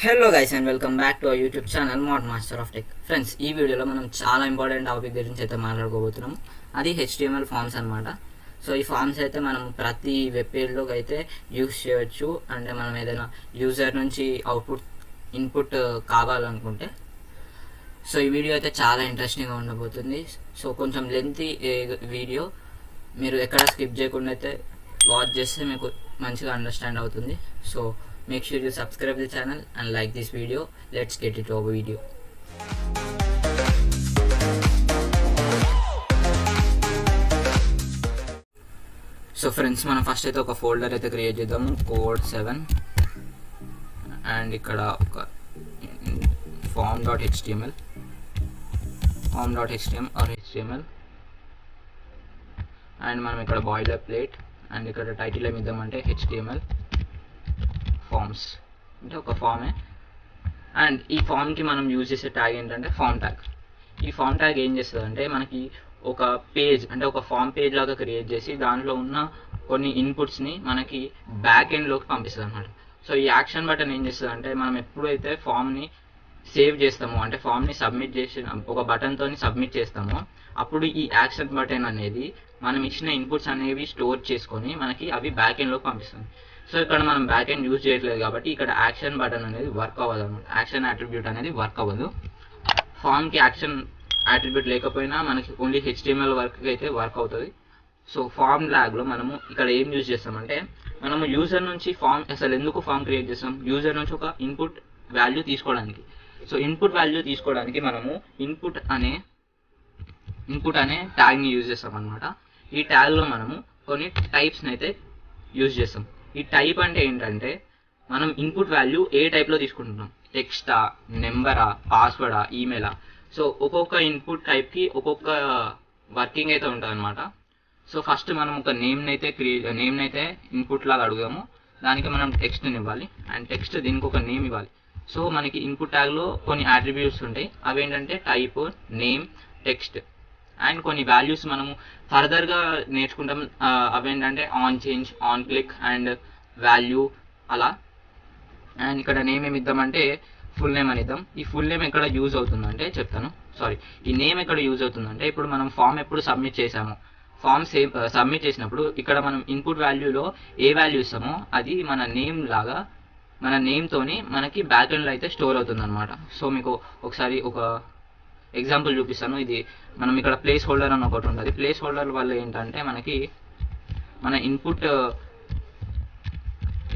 Hello guys and welcome back to our YouTube channel MOT-Master of Tech. Friends, ఈ వీడియోలో మనం చాలా important topic గురించి అయితే మాట్లాడుకోబోతున్నాం. అది HTML ఫామ్స్ అనమాట. సో ఈ ఫామ్స్ అయితే మనం ప్రతి వెబ్ పేజ్లోకి అయితే యూస్ చేయొచ్చు. అంటే మనం ఏదైనా యూజర్ నుంచి ఇన్పుట్ కావాలనుకుంటే. సో ఈ వీడియో అయితే చాలా ఇంట్రెస్టింగ్గా ఉండబోతుంది. సో కొంచెం లెంతీ వీడియో, మీరు ఎక్కడ స్కిప్ చేయకుండా అయితే వాచ్ చేస్తే మీకు మంచిగా అండర్స్టాండ్ అవుతుంది. So make sure you subscribe the channel and like this video. Let's get into our video. So friends, మనం ఫస్ట్ అయితే ఒక ఫోల్డర్ అయితే క్రియేట్ చేద్దాము, code7, అండ్ ఇక్కడ ఒక form.html or html, అండ్ మనం ఇక్కడ బాయిలర్ ప్లేట్, అండ్ ఇక్కడ టైటిల్ ఏమి ఇద్దామంటే HTML ఫామ్స్, అంటే ఒక ఫామే. అండ్ ఈ ఫామ్కి మనం యూజ్ చేసే ట్యాగ్ ఏంటంటే ఫామ్ ట్యాగ్. ఈ ఫామ్ ట్యాగ్ ఏం చేస్తుంది అంటే మనకి ఒక పేజ్, అంటే ఒక ఫామ్ పేజ్ లాగా క్రియేట్ చేసి దాంట్లో ఉన్న కొన్ని ఇన్పుట్స్ని మనకి బ్యాక్ ఎండ్లోకి పంపిస్తుంది అనమాట. సో ఈ యాక్షన్ బటన్ ఏం చేస్తుంది అంటే మనం ఎప్పుడైతే ఫామ్ని సేవ్ చేస్తామో, అంటే ఫామ్ని సబ్మిట్ చేసిన ఒక బటన్తో సబ్మిట్ చేస్తామో, అప్పుడు ఈ యాక్షన్ బటన్ అనేది మనం ఇచ్చిన ఇన్పుట్స్ అనేవి స్టోర్ చేసుకొని మనకి అవి బ్యాక్ ఎండ్లోకి పంపిస్తుంది. సో ఇక్కడ మనం బ్యాక్ ఎండ్ యూజ్ చేయట్లేదు కాబట్టి ఇక్కడ యాక్షన్ బటన్ అనేది వర్క్ అవ్వదు అనమాట. యాక్షన్ అట్రిబ్యూట్ అనేది వర్క్ అవ్వదు. ఫామ్కి యాక్షన్ అట్రిబ్యూట్ లేకపోయినా మనకి ఓన్లీ HTML వర్క్ అయితే వర్క్ అవుతుంది. సో ఫామ్ ట్యాగ్లో మనము ఇక్కడ ఏం యూజ్ చేస్తామంటే, మనము యూజర్ నుంచి అసలు ఎందుకు ఫామ్ క్రియేట్ చేస్తాం? యూజర్ నుంచి ఒక ఇన్పుట్ వాల్యూ తీసుకోవడానికి. సో ఇన్పుట్ వాల్యూ తీసుకోవడానికి మనము ఇన్పుట్ అనే ట్యాగ్ని యూజ్ చేస్తాం అనమాట. ఈ ట్యాగ్లో మనము కొన్ని టైప్స్ని అయితే యూజ్ చేస్తాం. ఈ టైప్ అంటే ఏంటంటే మనం ఇన్పుట్ వాల్యూ ఏ టైప్లో తీసుకుంటున్నాం, టెక్స్టా, నెంబరా, పాస్వర్డా, ఈమెయిలా. సో ఒక్కొక్క ఇన్పుట్ టైప్కి ఒక్కొక్క వర్కింగ్ అయితే ఉంటుంది అనమాట. సో ఫస్ట్ మనం ఒక నేమ్ని అయితే ఇన్పుట్ లాగా అడుగుదాము. దానికి మనం టెక్స్ట్ని ఇవ్వాలి, అండ్ టెక్స్ట్ దీనికి ఒక నేమ్ ఇవ్వాలి. సో మనకి ఇన్పుట్ ట్యాగ్లో కొన్ని అట్రిబ్యూట్స్ ఉంటాయి. అవి ఏంటంటే టైప్, నేమ్, టెక్స్ట్, అండ్ కొన్ని వాల్యూస్ మనము ఫర్దర్గా నేర్చుకుంటాం. అవేంటంటే on change, on click, and value అలా. అండ్ ఇక్కడ నేమ్ ఏమి ఇద్దామంటే ఫుల్ నేమ్ అని ఇద్దాం. ఈ ఫుల్ నేమ్ ఎక్కడ యూజ్ అవుతుందంటే ఈ నేమ్ ఎక్కడ యూజ్ అవుతుందంటే ఇప్పుడు మనం ఫామ్ ఎప్పుడు సబ్మిట్ చేసాము, సబ్మిట్ చేసినప్పుడు ఇక్కడ మనం ఇన్పుట్ వాల్యూలో ఏ వాల్యూ ఇస్తామో అది మన నేమ్తోని మనకి బ్యాక్ ఎండ్లో అయితే స్టోర్ అవుతుంది అనమాట. సో మీకు ఒకసారి ఒక ఎగ్జాంపుల్ చూపిస్తాను. ఇది మనం ఇక్కడ ప్లేస్ హోల్డర్ అని ఒకటి ఉంటుంది. ప్లేస్ హోల్డర్ వల్ల ఏంటంటే మనకి మన ఇన్పుట్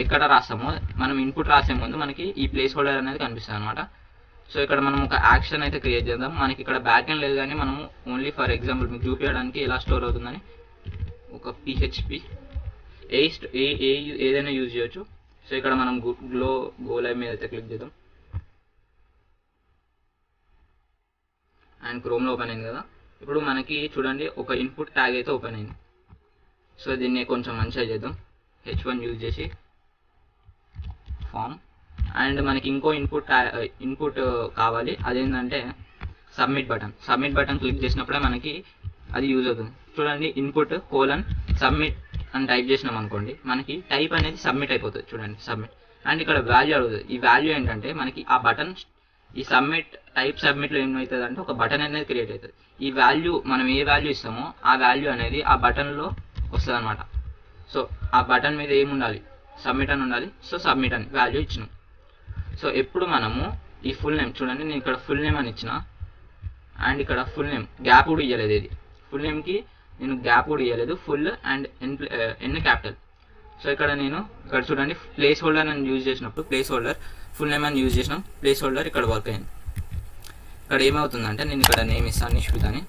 ఎక్కడ రాస్తామో, మనం ఇన్పుట్ రాసే ముందు మనకి ఈ ప్లేస్ హోల్డర్ అనేది కనిపిస్తుంది అనమాట. సో ఇక్కడ మనం ఒక యాక్షన్ అయితే క్రియేట్ చేద్దాం. మనకి ఇక్కడ బ్యాక్ ఎండ్ లేదు కానీ మనము ఓన్లీ ఫర్ ఎగ్జాంపుల్ మీకు చూపించడానికి ఎలా స్టోర్ అవుతుందని ఒక PHP ఏదైనా యూజ్ చేయొచ్చు. సో ఇక్కడ మనం గో లైవ్ మీద అయితే క్లిక్ చేద్దాం, అండ్ క్రోమ్లో ఓపెన్ అయింది కదా. ఇప్పుడు మనకి చూడండి ఒక ఇన్పుట్ ట్యాగ్ అయితే ఓపెన్ అయింది. సో దీన్ని కొంచెం మంచిగా చేద్దాం, H1 యూజ్ చేసి ఫామ్. అండ్ మనకి ఇంకో ఇన్పుట్ కావాలి, అదేంటంటే సబ్మిట్ బటన్ క్లిక్ చేసినప్పుడే మనకి అది యూజ్ అవుతుంది. చూడండి, ఇన్పుట్ సబ్మిట్ అని టైప్ చేసినాం అనుకోండి, మనకి టైప్ అనేది సబ్మిట్ అయిపోతుంది. చూడండి, సబ్మిట్. అండ్ ఇక్కడ వాల్యూ అడుగుతుంది. ఈ వాల్యూ ఏంటంటే మనకి ఆ బటన్, ఈ టైప్ సబ్మిట్లో ఏమవుతుంది అంటే ఒక బటన్ అనేది క్రియేట్ అవుతుంది. ఈ వాల్యూ మనం ఏ వాల్యూ ఇస్తామో ఆ వాల్యూ అనేది ఆ బటన్లో వస్తుంది అనమాట. సో ఆ బటన్ మీద ఏముండాలి, సబ్మిట్ అని ఉండాలి. సో సబ్మిట్ అని వాల్యూ ఇచ్చినాం. సో ఎప్పుడు మనము ఈ ఫుల్ నేమ్, చూడండి నేను ఇక్కడ ఫుల్ నేమ్ అని ఇచ్చిన, అండ్ ఇక్కడ ఫుల్ నేమ్ గ్యాప్ కూడా ఇవ్వలేదు. ఇది ఫుల్ నేమ్కి నేను గ్యాప్ కూడా ఇవ్వలేదు, full and N capital. So ఇక్కడ చూడండి ప్లేస్ హోల్డర్ అని యూజ్ చేసినప్పుడు ఫుల్ నేమ్ అని యూజ్ చేసినాం, ప్లేస్ హోల్డర్ ఇక్కడ వర్క్ అయింది. ఇక్కడ ఏమవుతుందంటే నేను ఇక్కడ నేమ్ ఇస్తాను నిష్పిత్ అని.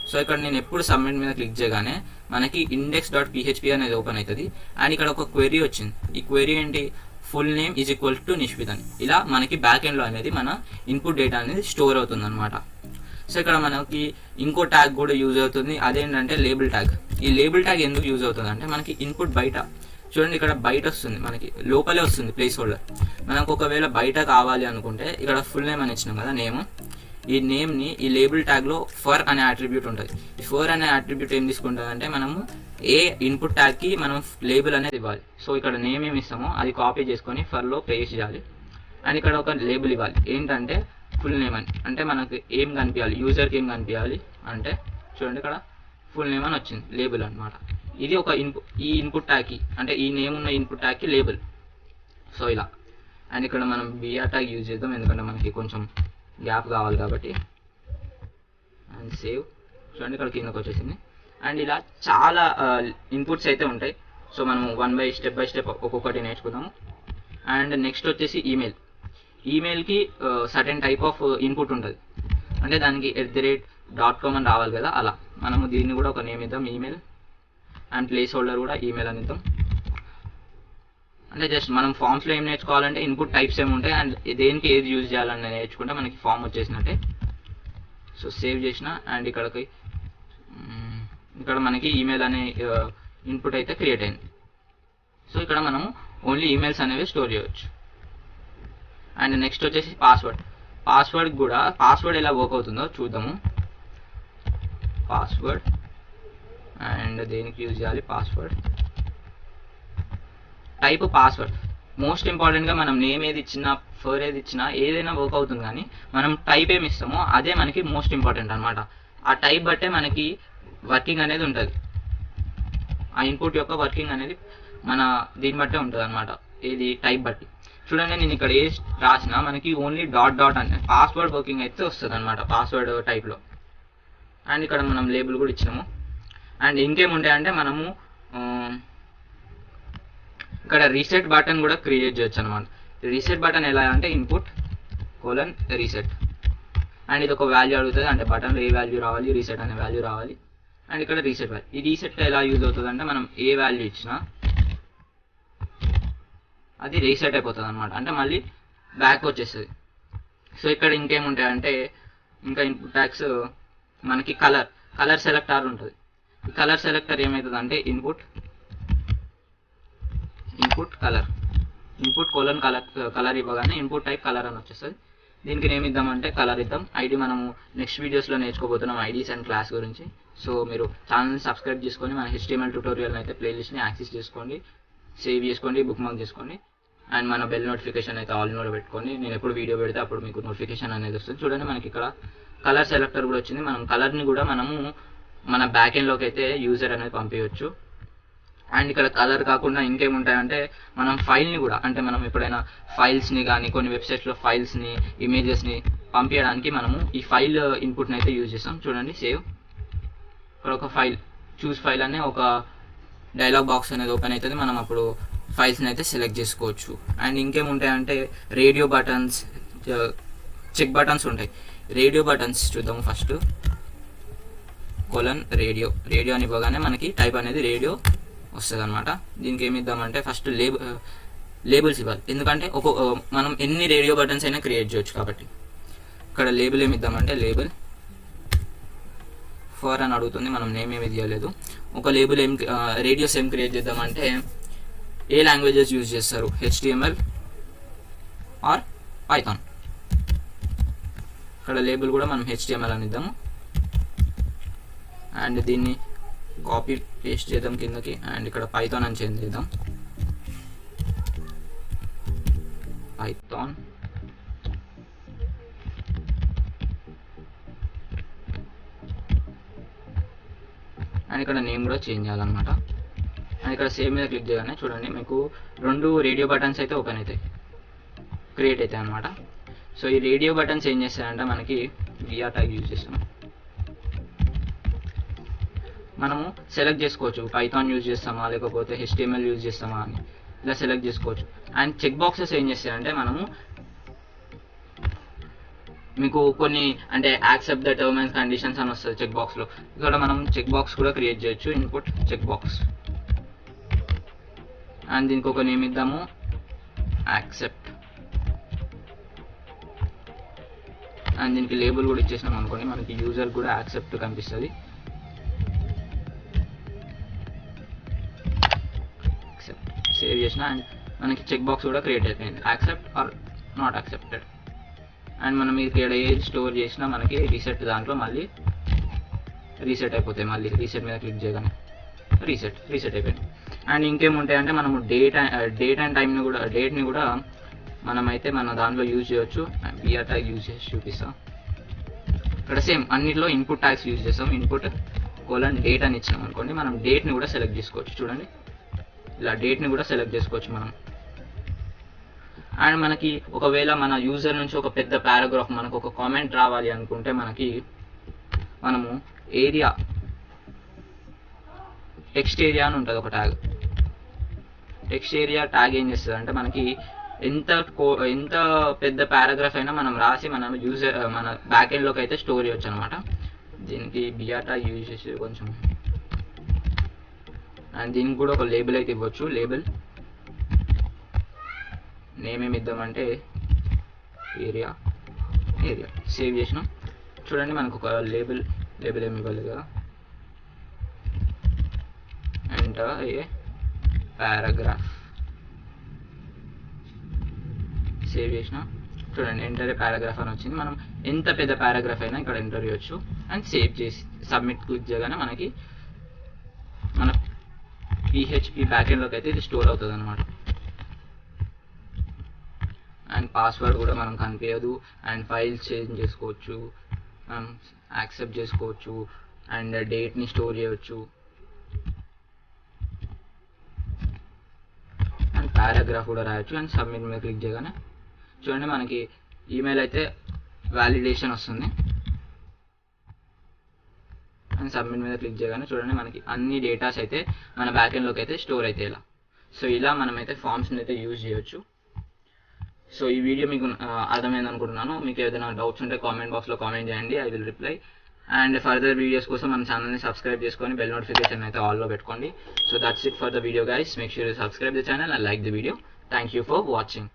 సో ఇక్కడ నేను ఎప్పుడు సబ్మిట్ మీద క్లిక్ చేయగానే మనకి index.php అనేది ఓపెన్ అవుతుంది. అండ్ ఇక్కడ ఒక క్వెరీ వచ్చింది. ఈ క్వెరీ ఏంటి, full name is equal to Nishpith అని. ఇలా మనకి బ్యాక్ ఎండ్లో అనేది మన ఇన్పుట్ డేటా అనేది స్టోర్ అవుతుంది అనమాట. సో ఇక్కడ మనకి ఇంకో ట్యాగ్ కూడా యూజ్ అవుతుంది, అదేంటంటే లేబుల్ ట్యాగ్. ఈ లేబుల్ ట్యాగ్ ఎందుకు యూజ్ అవుతుంది అంటే మనకి ఇన్పుట్ బయట, చూడండి ఇక్కడ బయట వస్తుంది, మనకి లోపలే వస్తుంది ప్లేస్ హోల్డర్. మనకు ఒకవేళ బయట కావాలి అనుకుంటే ఇక్కడ ఫుల్ నేమ్ అని ఇచ్చినాం కదా నేమ్, ఈ నేమ్ని ఈ లేబుల్ ట్యాగ్లో ఫర్ అనే అట్రిబ్యూట్ ఉంటుంది. ఈ ఫర్ అనే అట్రిబ్యూట్ ఏం తీసుకుంటుంది అంటే మనము ఏ ఇన్పుట్ ట్యాగ్కి మనం లేబుల్ అనేది ఇవ్వాలి. సో ఇక్కడ నేమ్ ఏమి ఇస్తామో అది కాపీ చేసుకొని ఫర్లో పేస్ట్ చేయాలి. అండ్ ఇక్కడ ఒక లేబుల్ ఇవ్వాలి, ఏంటంటే ఫుల్ నేమ్ అని. అంటే మనకు ఏం కనిపించాలి, యూజర్కి ఏం కనిపించాలి అంటే చూడండి ఇక్కడ ఫుల్ నేమ్ అని వచ్చింది, లేబుల్ అనమాట. ఇది ఒక ఈ ఇన్పుట్ ట్యాగ్కి, అంటే ఈ నేమ్ ఉన్న ఇన్పుట్ ట్యాగ్కి లేబుల్. సో ఇలా. అండ్ ఇక్కడ మనం బిఆర్ ట్యాగ్ యూజ్ చేద్దాం, ఎందుకంటే మనకి కొంచెం గ్యాప్ కావాలి కాబట్టి. And save. చూడండి ఇక్కడ కిందకు వచ్చేసింది. అండ్ ఇలా చాలా ఇన్పుట్స్ అయితే ఉంటాయి. సో మనం స్టెప్ బై స్టెప్ ఒక్కొక్కటి నేర్చుకుందాము. అండ్ నెక్స్ట్ వచ్చేసి ఈమెయిల్కి సర్టెన్ టైప్ ఆఫ్ ఇన్పుట్ ఉంటుంది. అంటే దానికి @.com అని రావాలి కదా, అలా మనము దీన్ని కూడా ఒక నేమ్ ఇద్దాం, ఈమెయిల్. అండ్ ప్లేస్ హోల్డర్ కూడా ఈమెయిల్ అని ఇద్దాం. అంటే జస్ట్ మనం ఫామ్స్లో ఏం నేర్చుకోవాలంటే ఇన్పుట్ టైప్స్ ఏమి ఉంటాయి అండ్ దేనికి ఏది యూజ్ చేయాలని నేర్చుకుంటే మనకి ఫామ్ వచ్చేసినట్టే. సో సేవ్ చేసిన. అండ్ ఇక్కడ మనకి ఈమెయిల్ అనే ఇన్పుట్ అయితే క్రియేట్ అయింది. సో ఇక్కడ మనము ఓన్లీ ఈమెయిల్స్ అనేవి స్టోర్ చేయవచ్చు. అండ్ నెక్స్ట్ వచ్చేసి పాస్వర్డ్ ఎలా వర్క్ అవుతుందో చూద్దాము. పాస్వర్డ్ అండ్ దేనికి యూజ్ చేయాలి, పాస్వర్డ్ టైప్ పాస్వర్డ్. మోస్ట్ ఇంపార్టెంట్గా మనం నేమ్ ఏది ఇచ్చినా ఏది ఇచ్చినా ఏదైనా వర్క్ అవుతుంది, కానీ మనం టైప్ ఏమి ఇస్తామో అదే మనకి మోస్ట్ ఇంపార్టెంట్ అనమాట. ఆ టైప్ బట్టే మనకి వర్కింగ్ అనేది ఉంటుంది. ఆ ఇన్పుట్ యొక్క వర్కింగ్ అనేది మన దీన్ని బట్టే ఉంటుంది అనమాట, ఏది టైప్ బట్టి. చూడండి నేను ఇక్కడ ఏ రాసినా మనకి ఓన్లీ డాట్ అంటే పాస్వర్డ్ వర్కింగ్ అయితే వస్తుంది అనమాట, పాస్వర్డ్ టైప్లో. అండ్ ఇక్కడ మనం లేబుల్ కూడా ఇచ్చినాము. అండ్ ఇంకేముంటాయంటే మనము ఇక్కడ రీసెట్ బటన్ కూడా క్రియేట్ చేయొచ్చు అనమాట. రీసెట్ బటన్ ఎలా అంటే input:reset. అండ్ ఇది ఒక వాల్యూ అడుగుతుంది, అంటే బటన్లో ఏ వాల్యూ రావాలి, రీసెట్ అనే వాల్యూ రావాలి. అండ్ ఇక్కడ రీసెట్ వాల్యూ. ఈ రీసెట్ ఎలా యూజ్ అవుతుంది అంటే మనం ఏ వాల్యూ ఇచ్చినా అది రీసెట్ అయిపోతుంది అనమాట, అంటే మళ్ళీ బ్యాక్ వచ్చేస్తుంది. సో ఇక్కడ ఇంకేముంటాయంటే ఇంకా ఇన్పుట్ ట్యాగ్స్ మనకి కలర్ సెలెక్టర్ ఉంటుంది. ఈ కలర్ సెలెక్టర్ ఏమవుతుంది అంటే ఇన్పుట్ కలర్ ఇవ్వగానే ఇన్పుట్ టైప్ కలర్ అని వచ్చేస్తుంది. దీనికి నేమ్ ఇద్దామంటే కలర్ ఇద్దాం. ఐడి మనము నెక్స్ట్ వీడియోస్లో నేర్చుకోబోతున్నాం, ఐడీస్ అండ్ క్లాస్ గురించి. సో మీరు ఛానల్ని సబ్స్క్రైబ్ చేసుకొని మన HTML ట్యూటోరియల్ అయితే ప్లేలిస్ట్ని యాక్సెస్ చేసుకోండి, సేవ్ చేసుకోండి, బుక్ మార్క్ చేసుకోండి. అండ్ మన బెల్ నోటిఫికేషన్ అయితే ఆల్ ఇన్లో పెట్టుకోండి. నేను ఎప్పుడు వీడియో పెడితే అప్పుడు మీకు నోటిఫికేషన్ అనేది వస్తుంది. చూడండి మనకి ఇక్కడ కలర్ సెలెక్టర్ కూడా వచ్చింది. మనం కలర్ని కూడా మనము మన బ్యాక్ ఎండ్లోకి అయితే యూజర్ అనేది పంపించవచ్చు. అండ్ ఇక్కడ కలర్ కాకుండా ఇంకేముంటాయంటే మనం ఫైల్ని కూడా, అంటే మనం ఎప్పుడైనా ఫైల్స్ని కానీ కొన్ని వెబ్సైట్స్లో ఫైల్స్ని ఇమేజెస్ని పంపించడానికి మనము ఈ ఫైల్ ఇన్పుట్ని అయితే యూజ్ చేస్తాం. చూడండి సేవ్. ఇక్కడ ఒక చూస్ ఫైల్ అనే ఒక డైలాగ్ బాక్స్ అనేది ఓపెన్ అవుతుంది. మనం అప్పుడు ఫైల్స్ని అయితే సెలెక్ట్ చేసుకోవచ్చు. అండ్ ఇంకేముంటాయంటే రేడియో బటన్స్, చెక్ బటన్స్ ఉంటాయి. రేడియో బటన్స్ చూద్దాము. ఫస్ట్ రేడియో అని ఇవ్వగానే మనకి టైప్ అనేది రేడియో వస్తుంది అనమాట. దీనికి ఏమి ఇద్దామంటే ఫస్ట్ లేబుల్స్ ఇవ్వాలి, ఎందుకంటే మనం ఎన్ని రేడియో బటన్స్ అయినా క్రియేట్ చేయొచ్చు కాబట్టి. ఇక్కడ లేబుల్ ఏమి ఇద్దామంటే లేబుల్ ఫర్ అని అడుగుతుంది, మనం నేమ్ ఏమి ఇవ్వలేదు. ఒక లేబుల్ రేడియోస్ ఏం క్రియేట్ చేద్దామంటే ఏ లాంగ్వేజెస్ యూజ్ చేస్తారు, HTML ఆర్ పైథాన్. ఇక్కడ లేబుల్ కూడా మనం HTML అని ఇద్దాము. అండ్ దీన్ని కాపీ పేస్ట్ చేద్దాం కిందకి. అండ్ ఇక్కడ పైథాన్ అని చేంజ్ చేద్దాం, పైథాన్. అండ్ ఇక్కడ నేమ్ కూడా చేంజ్ చేయాలన్నమాట. అండ్ ఇక్కడ సేవ్ మీద క్లిక్ చేయగానే చూడండి మీకు 2 రేడియో బటన్స్ అయితే ఓపెన్ అవుతాయి, క్రియేట్ అవుతాయి అనమాట. సో ఈ రేడియో బటన్స్ ఏం చేస్తాయంటే మనకి విఆర్ ట్యాగ్ యూజ్ చేస్తాం. మనము సెలెక్ట్ చేసుకోవచ్చు, పైథాన్ యూజ్ చేస్తామా లేకపోతే HTML యూజ్ చేస్తామా అని ఇలా సెలెక్ట్ చేసుకోవచ్చు. అండ్ చెక్ బాక్సెస్ ఏం చేస్తాయంటే మనము మీకు కొన్ని అంటే accept the term and conditions అని వస్తుంది చెక్ బాక్స్లో. ఇక్కడ మనం చెక్ బాక్స్ కూడా క్రియేట్ చేయొచ్చు, ఇన్పుట్ చెక్ బాక్స్. అండ్ దీనికి ఒక నేమ్ ఇద్దాము, యాక్సెప్ట్. అండ్ దీనికి లేబుల్ కూడా ఇచ్చేసినాం అనుకోండి, మనకి యూజర్ కూడా యాక్సెప్ట్ కనిపిస్తుంది. సేవ్ చేసిన. అండ్ మనకి చెక్ బాక్స్ కూడా క్రియేట్ అయిపోయింది, accept or not accepted. And మనం ఇక్కడ ఏది స్టోర్ చేసినా మనకి రీసెట్ దాంట్లో మళ్ళీ రీసెట్ అయిపోతాయి. మళ్ళీ రీసెట్ మీద క్లిక్ చేయగానే రీసెట్ అయిపోయింది. అండ్ ఇంకేముంటాయంటే మనము డేట్ అండ్ టైంని కూడా, డేట్ని కూడా మనమైతే మన దాంట్లో యూజ్ చేయొచ్చు. బిఆర్ ట్యాగ్ యూజ్ చేసి చూపిస్తాం. ఇక్కడ సేమ్ అన్నిట్లో ఇన్పుట్ ట్యాగ్స్ యూజ్ చేస్తాం. ఇన్పుట్ కోలన్ డేట్ అని ఇచ్చినాం అనుకోండి, మనం డేట్ని కూడా సెలెక్ట్ చేసుకోవచ్చు. చూడండి, ఇలా డేట్ని కూడా సెలెక్ట్ చేసుకోవచ్చు మనం. అండ్ మనకి ఒకవేళ మన యూజర్ నుంచి ఒక పెద్ద పారాగ్రాఫ్, మనకు ఒక కామెంట్ రావాలి అనుకుంటే మనము ఏరియా, టెక్స్ట్ ఏరియా అని ఉంటుంది ఒక ట్యాగ్. టెక్స్ట్ ఏరియా ట్యాగ్ ఏం చేస్తుంది అంటే మనకి ఎంత పెద్ద పారాగ్రాఫ్ అయినా మనం రాసి మనం మన బ్యాక్ ఎండ్లోకి అయితే స్టోర్ చేయొచ్చు అనమాట. దీనికి బిఆర్ ట్యాగ్ యూజ్ చేసి కొంచెం, అండ్ దీనికి కూడా ఒక లేబుల్ అయితే ఇవ్వచ్చు. లేబుల్ నేమ్ ఏమి ఇద్దామంటే ఏరియా సేవ్ చేసినాం. చూడండి, మనకు ఒక లేబుల్ ఏమి ఇవ్వలేదు కదా. ఎంటర్ ఏ పారాగ్రాఫ్ సేవ్ చేసిన. చూడండి, ఎంటర్ ఏ పారాగ్రాఫ్ అని వచ్చింది. మనం ఎంత పెద్ద పారాగ్రాఫ్ అయినా ఇక్కడ ఎంటర్ చేయొచ్చు. అండ్ సేవ్ చేసి సబ్మిట్ క్లిక్ చేయగానే మనకి మన పిహెచ్పి బ్యాకెండ్లోకి అయితే ఇది స్టోర్ అవుతుంది అనమాట. అండ్ పాస్వర్డ్ కూడా మనం కనిపించదు. అండ్ ఫైల్స్ చేంజ్ చేసుకోవచ్చు, మనం యాక్సెప్ట్ చేసుకోవచ్చు. అండ్ డేట్ని స్టోర్ చేయవచ్చు. అండ్ పారాగ్రాఫ్ కూడా రాయొచ్చు. అండ్ సబ్మిట్ మీద క్లిక్ చేయగానే చూడండి, మనకి ఈమెయిల్ అయితే వ్యాలిడేషన్ వస్తుంది. అండ్ సబ్మిట్ మీద క్లిక్ చేయగానే చూడండి, మనకి అన్ని డేటాస్ అయితే మన బ్యాకెండ్లోకి అయితే స్టోర్ అయితే ఇలా. సో ఇలా మనమైతే ఫామ్స్ని అయితే యూజ్ చేయొచ్చు. సో ఈ వీడియో మీకు అర్థమైంది అనుకుంటున్నాను. మీకు ఏదైనా డౌట్స్ ఉంటే కామెంట్ బాక్స్లో కామెంట్ చేయండి, I will reply. And further videos కోసం మన ఛానల్ని సబ్స్క్రైబ్ చేసుకొని బెల్ నోటిఫికేషన్ అయితే ఆల్లో పెట్టుకోండి. So that's it for the video guys. Make sure you subscribe the channel and like the video. Thank you for watching.